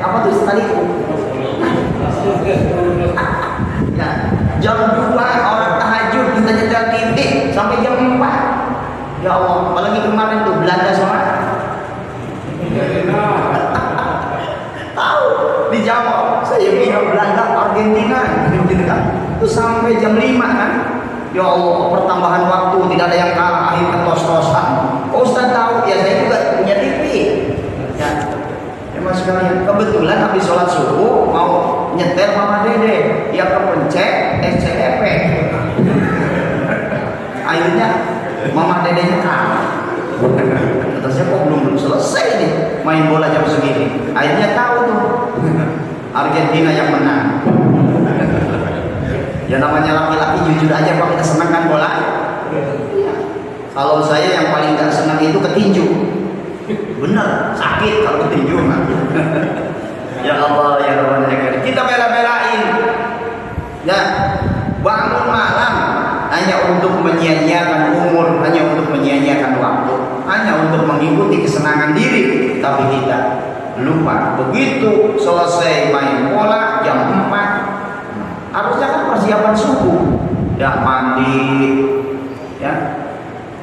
C: Apa tuh tadi? Ya, jam 2 orang tahajud kita nyetel TV sampai jam 4. Ya Allah, apalagi kemarin tuh Belanda sama tahu di Jawa saya bilang Belanda Argentina gitu kan, itu sampai jam 5 kan. Ya Allah, pertambahan waktu tidak ada yang kalah, akhirnya tos-tosan. Kok Ustaz tahu? Ya saya juga punya TV. Ya, mas sekalian, kebetulan habis sholat subuh mau nyetel Mama Dede, dia kepencet SCP. Akhirnya Mama Dedenya kalah. Kata saya kok belum selesai nih main bola jam segini. Akhirnya tahu tuh Argentina yang menang. Ya namanya laki-laki jujur aja kalau kita senang kan bola. Ya. Kalau saya yang paling gak senang itu ketinju. Bener, sakit kalau ketinju. Ya Allah, ya Rabbana ya Karim. Kita bela-belain. Ya, bangun malam hanya untuk menyia-nyiakan umur, hanya untuk menyia-nyiakan waktu, hanya untuk mengikuti kesenangan diri. Tapi kita lupa begitu selesai main bola jam 4. Harusnya kan persiapan subuh. Ya mandi, ya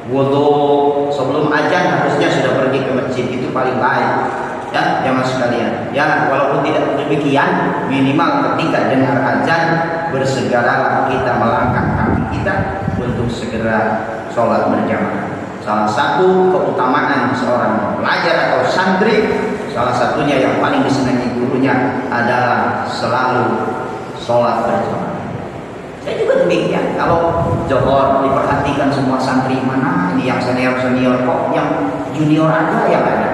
C: wudu, sebelum azan harusnya sudah pergi ke masjid, itu paling baik. Ya, jamaah sekalian. Ya, walaupun tidak demikian, minimal ketika dengar azan bersegeralah kita melangkah kaki kita untuk segera sholat berjamaah. Salah satu keutamaan seorang pelajar atau santri, salah satunya yang paling disenangi gurunya adalah selalu sholat berjamaah. Saya juga demikian. Kalau Johor diperhatikan semua santri, mana ini yang senior kok, yang junior aja yang ada.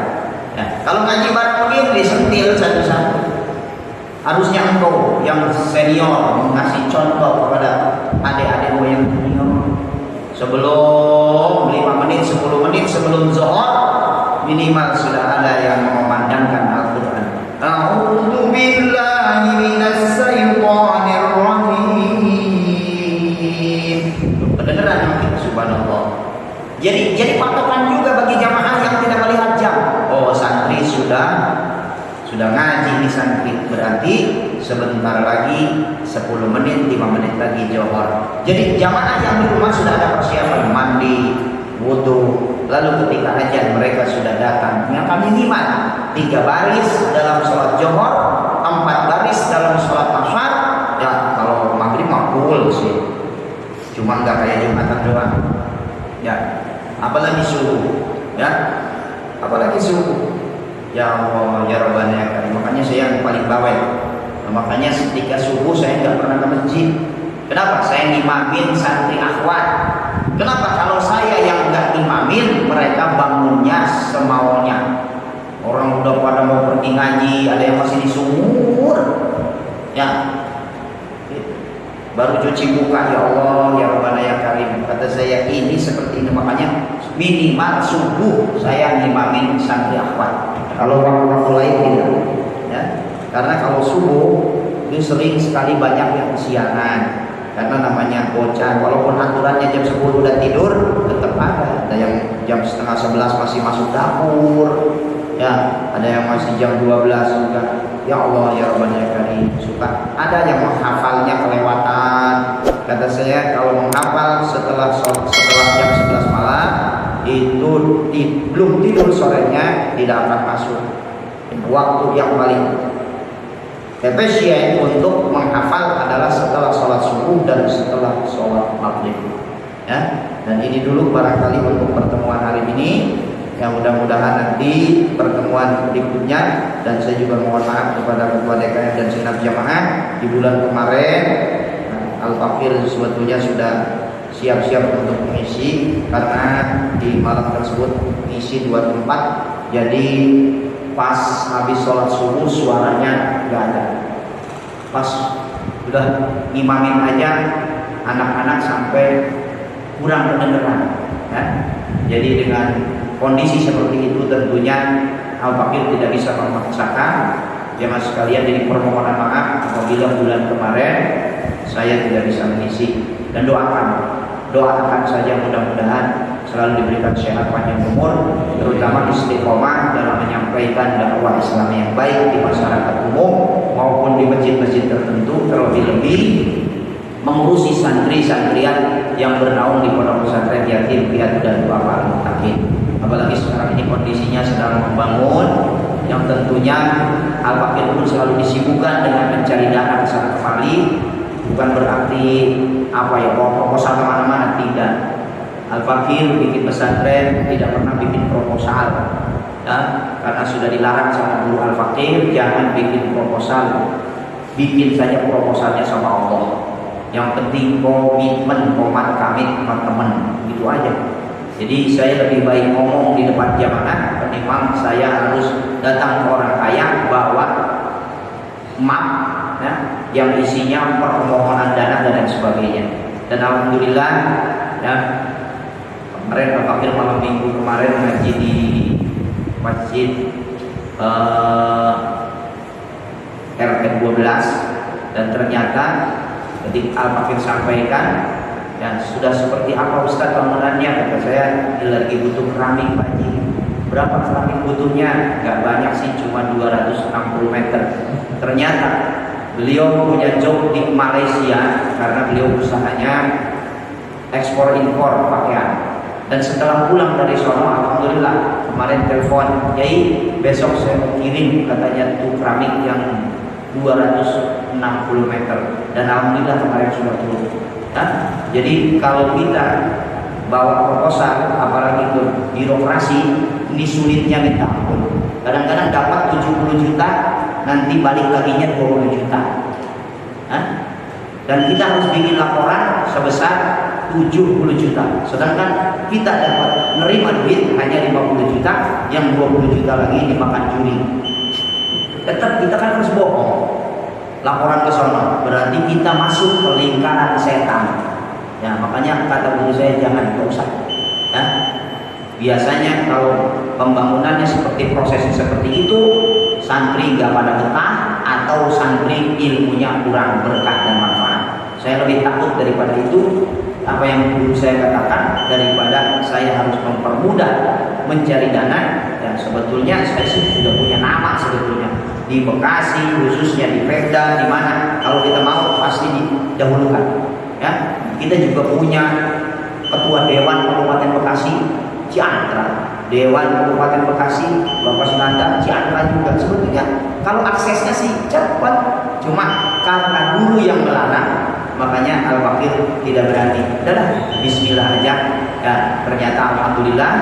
C: Ya, kalau ngaji bareng begini disentil satu-satu. Harusnya engkau yang senior mengasih contoh kepada adik-adikmu yang junior. Sebelum 5 menit, 10 menit sebelum zuhur minimal sudah ada yang memandangkan Al-Quran. A'udzu billahi minas syaitonir rajim. Kedengeran mungkin, subhanallah. Jadi patokan juga bagi jamaah yang tidak melihat jam. Oh, santri sudah ngaji nih santri, berarti sebentar lagi 10 menit, 5 menit lagi Johor. Jadi jamaah yang di rumah sudah ada persiapan mandi, wudu, lalu ketika azan mereka sudah datang. Yang kami minimal 3 baris dalam sholat Johor, 4 baris dalam sholat Asar. Ya kalau maghrib mah full sih, cuma nggak kayak Jumatan doang. Ya, apalagi subuh, ya, apalagi subuh. Ya Allah, ya Rabbana ya Karim. Makanya saya yang paling bawel. Nah, makanya ketika subuh saya nggak pernah ke masjid. Kenapa? Saya ngimamin santri akhwat. Kenapa? Kalau saya yang nggak imamin, mereka bangunnya semaunya. Orang udah pada mau pergi ngaji, ada yang masih di sumur. Ya, baru cuci muka, ya Allah, ya Rabbana ya Karim. Kata saya ini seperti ini, makanya minimal subuh saya ngimamin santri akhwat. Kalau waktu-waktu lain tidak, ya. Karena kalau subuh itu sering sekali banyak yang kesiangan. Karena namanya bocah, walaupun aturannya jam 10 udah tidur, tetap ada yang jam setengah 11 masih masuk dapur, ya, ada yang masih jam 12 juga. Ya Allah, ya Rabbana ya Karim, suka ada yang menghafalnya kelewatan. Kata saya kalau menghafal setelah jam 11 malam itu belum tidur sorenya tidak akan masuk waktu yang paling efisien untuk menghafal adalah setelah sholat subuh dan setelah sholat maghrib. Ya, dan ini dulu barangkali untuk pertemuan hari ini. Yang mudah-mudahan nanti pertemuan berikutnya, dan saya juga mohon maaf kepada ketua DKM dan senat jamaah di bulan kemarin. Al-Fakir sebetulnya sudah siap-siap untuk mengisi karena di malam tersebut mengisi 2 tempat. Jadi pas habis sholat subuh suaranya nggak ada. pas udah imamin aja anak-anak sampai kurang kedengeran ya. Jadi dengan kondisi seperti itu tentunya Al-Fakir tidak bisa memaksakan. Jemaah sekalian, jadi permohonan maaf apabila bulan kemarin saya tidak bisa mengisi, dan doakan saja mudah-mudahan selalu diberikan sehat panjang umur, terutama istiqomah dalam menyampaikan dakwah Islam yang baik di masyarakat umum maupun di masjid-masjid tertentu, terlebih-lebih mengurusi santri-santrian yang bernaung di pondok pesantren yatim piatu dan duafa al-muttaqin. Apalagi sekarang ini kondisinya sedang membangun, yang tentunya Al-Fakir pun selalu disibukkan dengan mencari dana besar kembali. Bukan berarti proposal kemana-mana, tidak. Al-Fakir bikin pesantren tidak pernah bikin proposal ya, karena sudah dilarang sama guru Al-Fakir, jangan bikin proposal, bikin saja proposalnya sama Allah. Yang penting komitmen, kami teman-teman, gitu aja. Jadi saya lebih baik ngomong di depan jamaah ketimbang saya harus datang ke orang kaya bawa map ya, yang isinya permohonan dana dan lain sebagainya. Dan alhamdulillah ya, kemarin Al-Fakir malam minggu kemarin ngaji di masjid RT 12, dan ternyata ketika Al-Fakir sampaikan, ya sudah seperti apa Ustaz bangunannya, kata saya lagi butuh keramik Pak Haji. Berapa keramik butuhnya? Gak banyak sih, cuma 260 meter. Ternyata beliau punya job di Malaysia karena beliau usahanya ekspor impor pakaian. Dan setelah pulang dari sono, alhamdulillah kemarin telepon, Yai besok saya mau kirim katanya tuh keramik yang 260 meter, dan alhamdulillah kemarin sudah turun. Nah, jadi kalau kita bawa proposal, apalagi ke birokrasi, ini sulitnya minta ampun. Kadang-kadang dapat 70 juta, nanti balik laginya 20 juta. Nah, dan kita harus bikin laporan sebesar 70 juta. Sedangkan kita dapat menerima duit hanya 50 juta, yang 20 juta lagi dimakan juri. Tetap kita kan harus bohong. Laporan ke sono berarti kita masuk ke lingkaran setan. Ya, makanya kata guru saya jangan usah. Ya. Biasanya kalau pembangunannya seperti prosesnya seperti itu, santri nggak pada betah atau santri ilmunya kurang berkah dan manfaat. Saya lebih takut daripada itu, apa yang guru saya katakan, daripada saya harus mempermudah mencari dana. Dan sebetulnya saya sudah punya nama sebetulnya di Bekasi, khususnya di Pemda, di mana kalau kita mau pasti didahulukan. Ya, kita juga punya Ketua Dewan Kabupaten Bekasi, Ciantra, Dewan Kabupaten Bekasi, Bapak Sinanda, Ciantra juga. Sebetulnya kalau aksesnya sih cepat, cuma karena guru yang melarang, makanya Al-Fakir tidak berani. Udahlah, Bismillah aja. Ya, ternyata alhamdulillah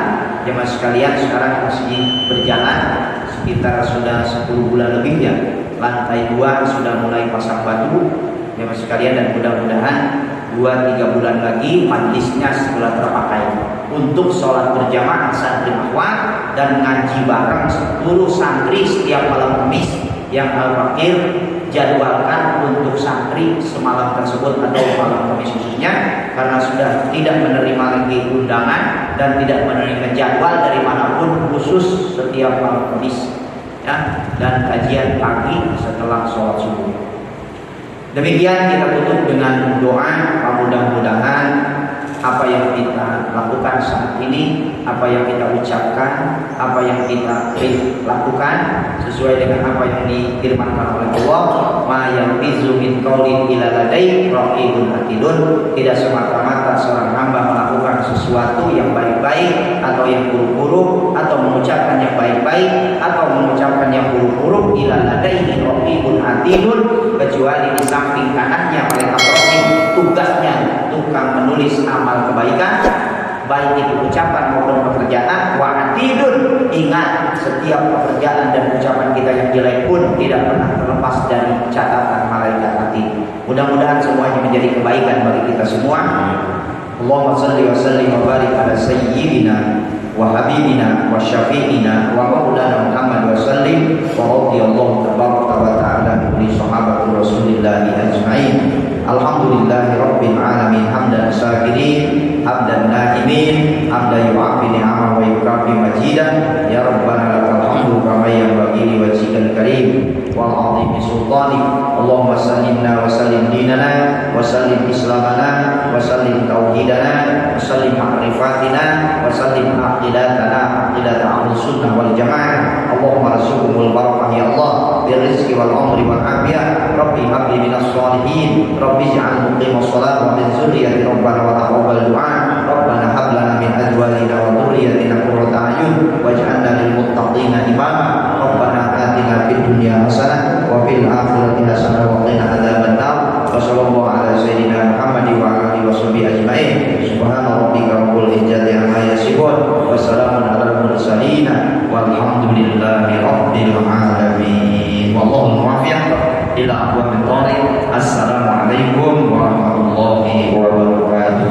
C: jemaah sekalian sekarang masih berjalan sekitar sudah 10 bulan lebih ya. Lantai 2 sudah mulai pasang batu jemaah sekalian, dan mudah-mudahan 2-3 bulan lagi majlisnya sudah terpakai untuk sholat berjamaah santri akhwat dan ngaji bareng 10 santri setiap malam Kamis yang Al-Fakir jadwalkan untuk santri semalam tersebut atau malam Kamis khususnya, karena sudah tidak menerima lagi undangan dan tidak menerima jadwal dari manapun, khusus setiap malam Kamis ya, dan kajian pagi setelah sholat subuh. Demikian kita tutup dengan doa. Mudah-mudahan apa yang kita lakukan saat ini, apa yang kita ucapkan, apa yang kita lakukan sesuai dengan apa yang difirmankan oleh Allah, ma yanfizu min qaulin illa ladai raqibun atidun. Tidak semata-mata seorang hamba melakukan sesuatu yang baik-baik atau yang buruk-buruk, atau mengucapkan yang baik-baik atau mengucapkan yang buruk-buruk, illa ladai raqibun atidun, kecuali di samping kanannya malaikat raqib, tugasnya tukang menulis amal kebaikan, baik itu ucapan maupun pekerjaan. Wa atidun, ingat setiap pekerjaan dan ucapan kita yang jelek pun tidak pernah terlepas dari catatan malaikat hati. Mudah-mudahan semuanya menjadi kebaikan bagi kita semua. Allahumma shalli wa sallim wa barik ala sayyidina وحبيبنا وشفيعنا ومولانا محمد وسلم ورضي الله تبارك وتعالى عن صحابة رسول الله أجمعين. الحمد لله رب العالمين حمدا شاكرين حمدا نائمين حمدا يعافي نعمه ويكافي مجيدا يا ربنا لك الحمد كما ينبغي لوجهك الكريم والعظيم سلطانك. اللهم سلمنا وسلم ديننا وسلم إسلامنا وسلم توحيدنا وسلم معرفاتنا وسلم عقيدتنا عقيدة أهل السنة والجماعة. اللهم ارزقهم البركة يا الله بالرزق والعمر والعافية. ربي هب لي من الصالحين ربي اجعل مقيم الصلاة ومن ذريتي ربنا وتقبل دعاء. ربنا هب لنا من أزواجنا وذريتنا قرة أعين واجعلنا للمتقين إماما. ربنا آتنا في الدنيا حسنة وفي الآخرة حسنة وقنا عذاب النار. وصلى الله على سيدنا محمد وعلى آله وصحبه أجمعين. سبحان ربك رب العزة عما يصفون وسلام على المرسلين والحمد لله رب العالمين. والله الموفق إلى أقوام الطريق. السلام عليكم ورحمة الله وبركاته.